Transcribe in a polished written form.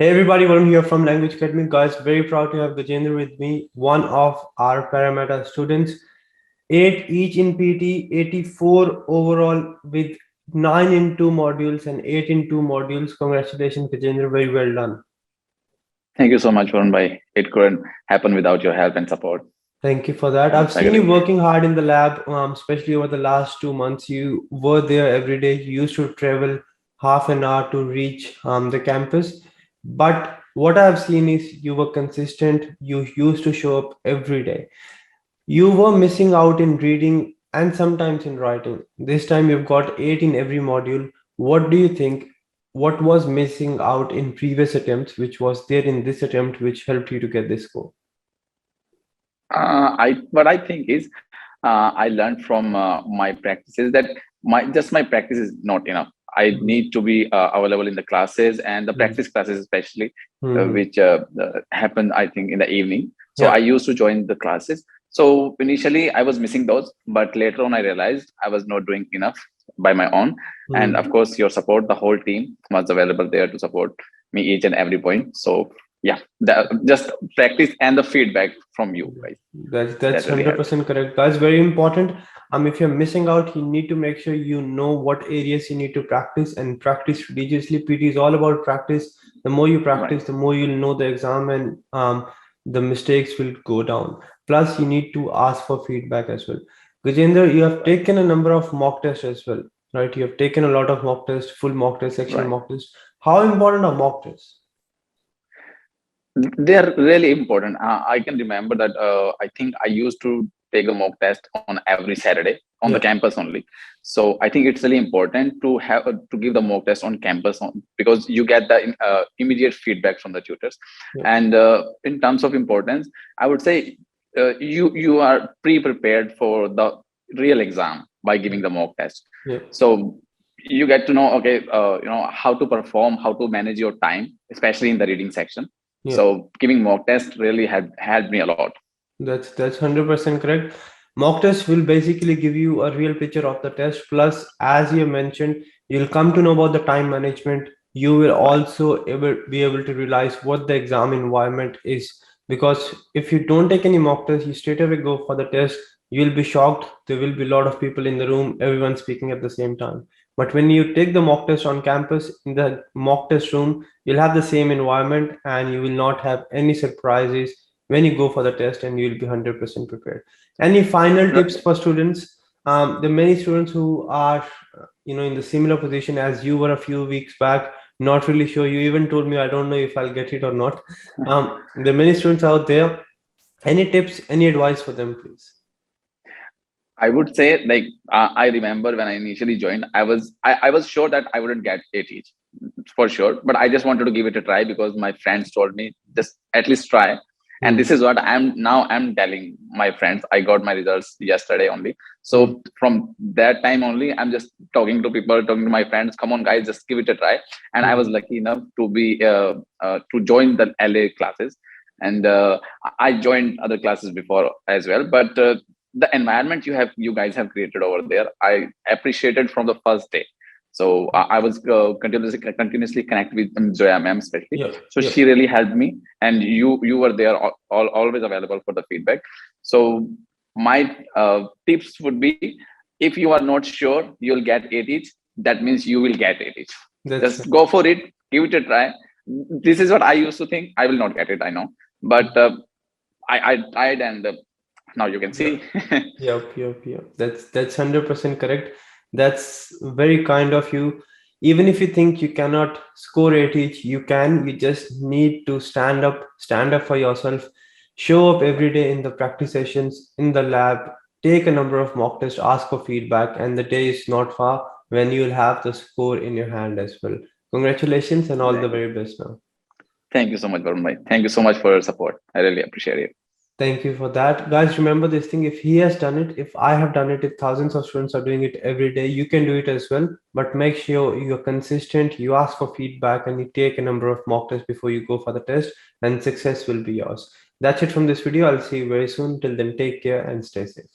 Hey everybody, Varun here from Language Academy. Guys, very proud to have Gajendra with me, one of our Parameta students. 8 each in PT, 84 overall with 9 in 2 modules and 8 in 2 modules. Congratulations, Gajendra, very well done. Thank you so much, Varun. It couldn't happen without your help and support. Thank you for that. I've seen you working hard in the lab, especially over the last 2 months. You were there every day. You used to travel half an hour to reach the campus. But what I've seen is you were consistent. You used to show up every day. You were missing out in reading and sometimes in writing. This time you've got 8 in every module. What do you think? What was missing out in previous attempts, which was there in this attempt, which helped you to get this score? What I think is I learned from my practices that my practice is not enough. I need to be available in the classes and the practice classes, especially which happen, I think, in the evening. So I used to join the classes. So initially I was missing those, but later on I realized I was not doing enough by my own. And of course, your support, the whole team was available there to support me each and every point. So yeah, just practice and the feedback from you guys. That's 100% correct, guys. Very important. If you're missing out, you need to make sure you know what areas you need to practice and practice religiously. PT is all about practice. The more you practice, the more you'll know the exam, and the mistakes will go down. Plus, you need to ask for feedback as well. Gajendra, you have taken a number of mock tests as well, right? You have taken a lot of mock tests, full mock tests, section mock tests. How important are mock tests? They are really important. I can remember that I think I used to take a mock test on every Saturday on the campus only. So I think it's really important to have to give the mock test on campus because you get the immediate feedback from the tutors. And in terms of importance, I would say you are pre-prepared for the real exam by giving the mock test. So you get to know, okay, how to perform, how to manage your time, especially in the reading section. So giving mock test really had helped me a lot. That's 100% correct. Mock test will basically give you a real picture of the test. Plus, as you mentioned, you'll come to know about the time management. You will also be able to realize what the exam environment is. Because if you don't take any mock test, you straight away go for the test, you'll be shocked. There will be a lot of people in the room, everyone speaking at the same time. But when you take the mock test on campus, in the mock test room, you'll have the same environment and you will not have any surprises when you go for the test, and you'll be 100% prepared. Any final tips for students? There are many students who are, in the similar position as you were a few weeks back, not really sure. You even told me, I don't know if I'll get it or not. There are many students out there. Any tips, any advice for them, please? I would say, like, I remember when I initially joined, I was sure that I wouldn't get 8 each for sure, but I just wanted to give it a try because my friends told me just at least try. And this is what I'm telling my friends. I got my results yesterday only. So from that time only, I'm just talking to people, talking to my friends, come on guys, just give it a try. And I was lucky enough to be to join the LA classes. And I joined other classes before as well. But the environment you guys have created over there, I appreciated from the first day. So I was continuously connected with Zoya ma'am, especially. She really helped me, and you were there always available for the feedback. So my tips would be, if you are not sure you'll get 8 each, that means you will get 8 each. Just go for it, give it a try. This is what I used to think. I will not get it, I know, but I tried, and now you can see. Yep. That's 100% correct. That's very kind of you. Even if you think you cannot score 8 each, you can. You just need to stand up for yourself. Show up every day in the practice sessions, in the lab, take a number of mock tests, ask for feedback, and the day is not far when you will have the score in your hand as well. Congratulations and all the very best now. Thank you so much, Varun bhai. Thank you so much for your support. I really appreciate it. Thank you for that. Guys, remember this thing. If he has done it, if I have done it, if thousands of students are doing it every day, you can do it as well. But make sure you're consistent, you ask for feedback, and you take a number of mock tests before you go for the test, and success will be yours. That's it from this video. I'll see you very soon. Till then, take care and stay safe.